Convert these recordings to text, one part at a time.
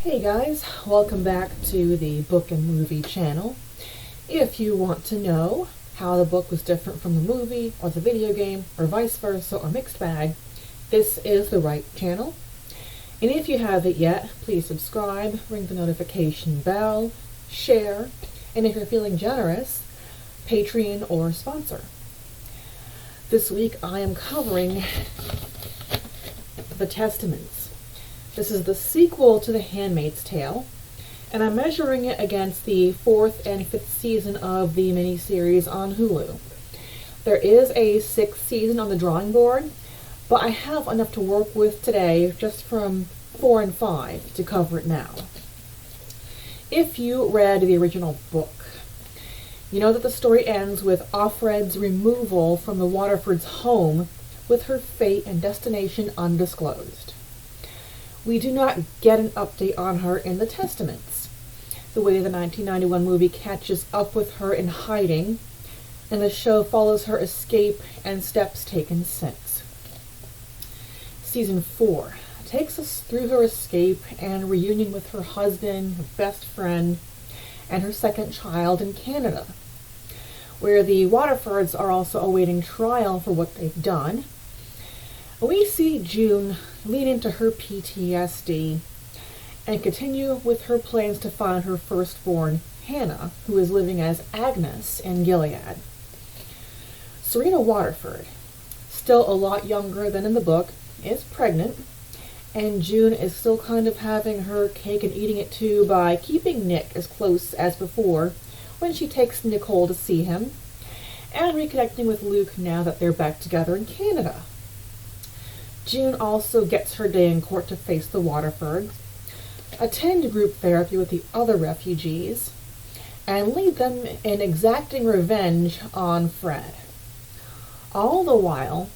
Hey guys, welcome back to the Book and Movie channel. If you want to know how the book was different from the movie or the video game or vice versa or mixed bag, this is the right channel. And if you haven't yet, please subscribe, ring the notification bell, share, and if you're feeling generous, Patreon or sponsor. This week I am covering The Testaments. This is the sequel to The Handmaid's Tale, and I'm measuring it against the 4th and 5th season of the miniseries on Hulu. There is a 6th season on the drawing board, but I have enough to work with today just from 4 and 5 to cover it now. If you read the original book, you know that the story ends with Offred's removal from the Waterfords' home with her fate and destination undisclosed. We do not get an update on her in The Testaments, the way the 1991 movie catches up with her in hiding, and the show follows her escape and steps taken since. Season 4 takes us through her escape and reunion with her husband, her best friend, and her second child in Canada, where the Waterfords are also awaiting trial for what they've done. We see June lean into her PTSD and continue with her plans to find her firstborn, Hannah, who is living as Agnes in Gilead. Serena Waterford, still a lot younger than in the book, is pregnant, and June is still kind of having her cake and eating it too by keeping Nick as close as before when she takes Nicole to see him, and reconnecting with Luke now that they're back together in Canada. June also gets her day in court to face the Waterfords, attend group therapy with the other refugees, and lead them in exacting revenge on Fred. All the while,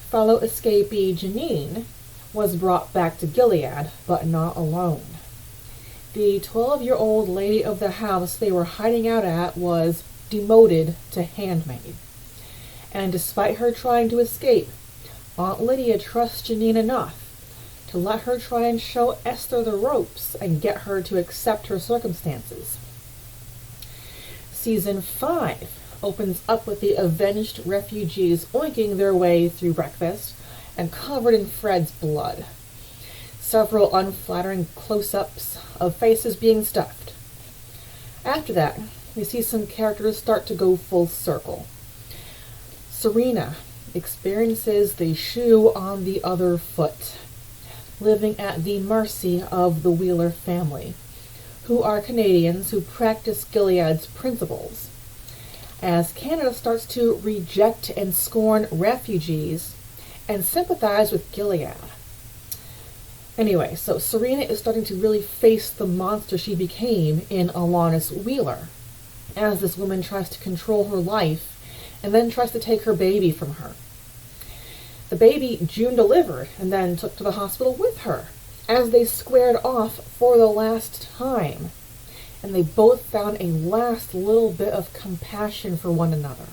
fellow escapee Janine was brought back to Gilead, but not alone. The 12-year-old lady of the house they were hiding out at was demoted to Handmaid. And despite her trying to escape, Aunt Lydia trusts Janine enough to let her try and show Esther the ropes and get her to accept her circumstances. Season 5 opens up with the avenged refugees oinking their way through breakfast and covered in Fred's blood. Several unflattering close-ups of faces being stuffed. After that, we see some characters start to go full circle. Serena experiences the shoe on the other foot, living at the mercy of the Wheeler family, who are Canadians who practice Gilead's principles, as Canada starts to reject and scorn refugees and sympathize with Gilead. Anyway, so Serena is starting to really face the monster she became in Alanis Wheeler, as this woman tries to control her life and then tries to take her baby from her. The baby June delivered and then took to the hospital with her, as they squared off for the last time, and they both found a last little bit of compassion for one another.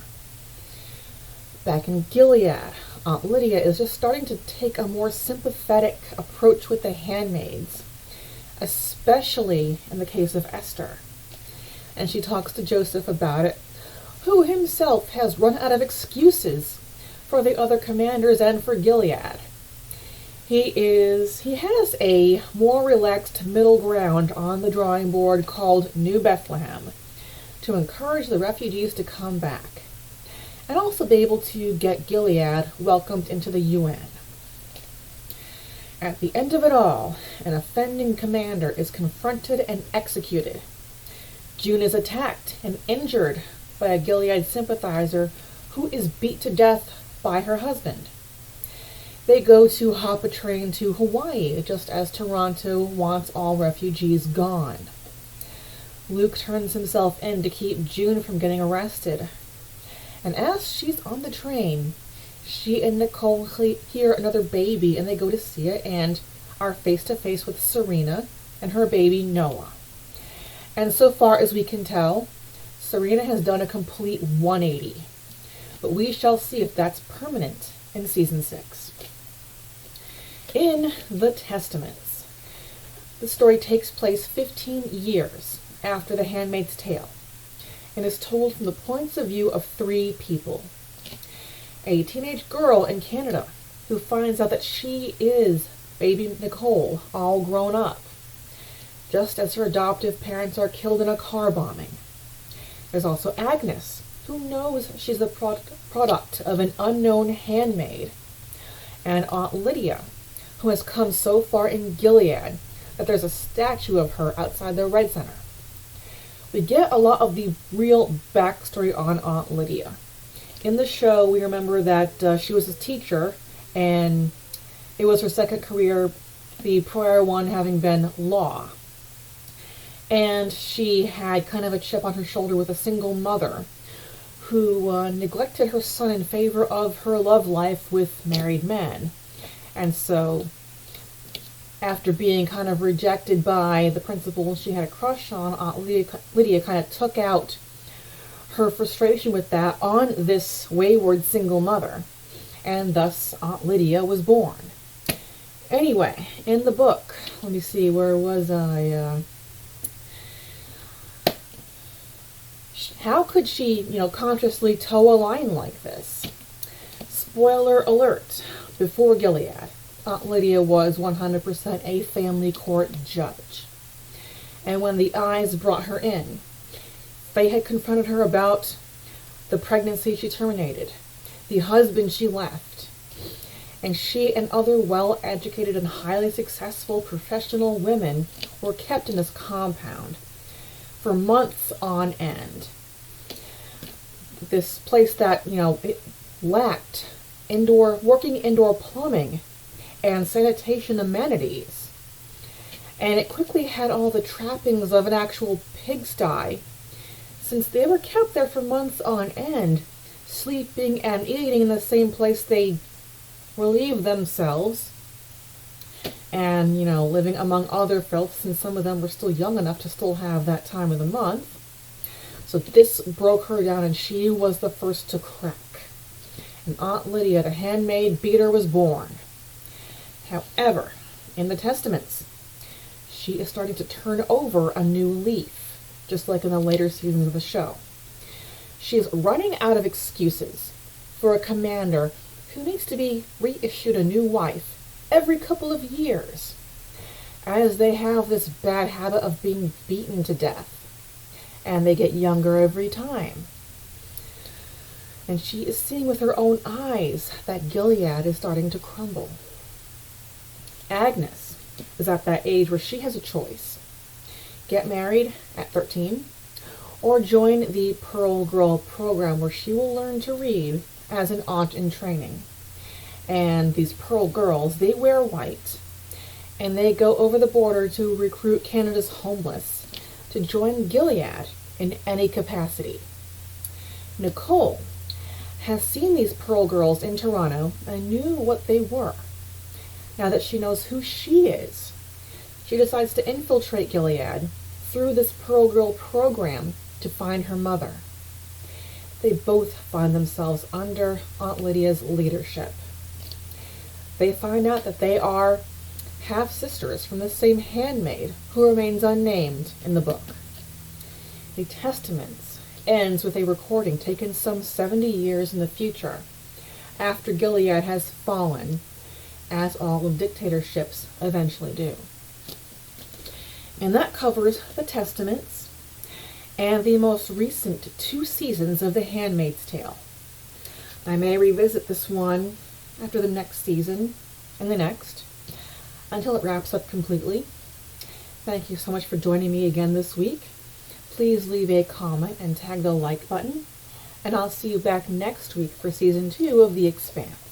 Back in Gilead, Aunt Lydia is just starting to take a more sympathetic approach with the handmaids, especially in the case of Esther. And she talks to Joseph about it, who himself has run out of excuses for the other commanders and for Gilead. He has a more relaxed middle ground on the drawing board called New Bethlehem to encourage the refugees to come back, and also be able to get Gilead welcomed into the UN. At the end of it all, an offending commander is confronted and executed. June is attacked and injured by a Gilead sympathizer who is beat to death by her husband. They go to hop a train to Hawaii, just as Toronto wants all refugees gone. Luke turns himself in to keep June from getting arrested. And as she's on the train, she and Nicole hear another baby, and they go to see it and are face to face with Serena and her baby Noah. And so far as we can tell, Serena has done a complete 180. But we shall see if that's permanent in Season 6. In The Testaments, The story takes place 15 years after The Handmaid's Tale and is told from the points of view of three people. A teenage girl in Canada who finds out that she is baby Nicole, all grown up, just as her adoptive parents are killed in a car bombing. There's also Agnes, who knows she's the product of an unknown handmaid, and Aunt Lydia, who has come so far in Gilead that there's a statue of her outside the Red Center. We get a lot of the real backstory on Aunt Lydia. In the show, we remember that she was a teacher, and it was her second career, the prior one having been law. And she had kind of a chip on her shoulder with a single mother who neglected her son in favor of her love life with married men. And so, after being kind of rejected by the principal she had a crush on, Aunt Lydia kind of took out her frustration with that on this wayward single mother. And thus, Aunt Lydia was born. Anyway, in the book, let me see, where was I? How could she, consciously toe a line like this? Spoiler alert, before Gilead, Aunt Lydia was 100% a family court judge. And when the eyes brought her in, they had confronted her about the pregnancy she terminated, the husband she left, and she and other well-educated and highly successful professional women were kept in this compound for months on end. This place that, it lacked working indoor plumbing and sanitation amenities. And it quickly had all the trappings of an actual pigsty, since they were kept there for months on end, sleeping and eating in the same place they relieved themselves, and, living among other filth, since some of them were still young enough to still have that time of the month. So this broke her down, and she was the first to crack. And Aunt Lydia, the handmaid beater, was born. However, in the Testaments, she is starting to turn over a new leaf, just like in the later seasons of the show. She is running out of excuses for a commander who needs to be reissued a new wife every couple of years, as they have this bad habit of being beaten to death, and they get younger every time. And she is seeing with her own eyes that Gilead is starting to crumble. Agnes is at that age where she has a choice. Get married at 13, or join the Pearl Girl program where she will learn to read as an aunt in training. And these Pearl Girls, they wear white, and they go over the border to recruit Canada's homeless to join Gilead in any capacity. Nicole has seen these Pearl Girls in Toronto and knew what they were. Now that she knows who she is, she decides to infiltrate Gilead through this Pearl Girl program to find her mother. They both find themselves under Aunt Lydia's leadership. They find out that they are half-sisters from the same handmaid who remains unnamed in the book. The Testaments ends with a recording taken some 70 years in the future, after Gilead has fallen, as all of dictatorships eventually do. And that covers the Testaments and the most recent 2 seasons of The Handmaid's Tale. I may revisit this one after the next season and the next, until it wraps up completely. Thank you so much for joining me again this week. Please leave a comment and tag the like button, and I'll see you back next week for season 2 of The Expanse.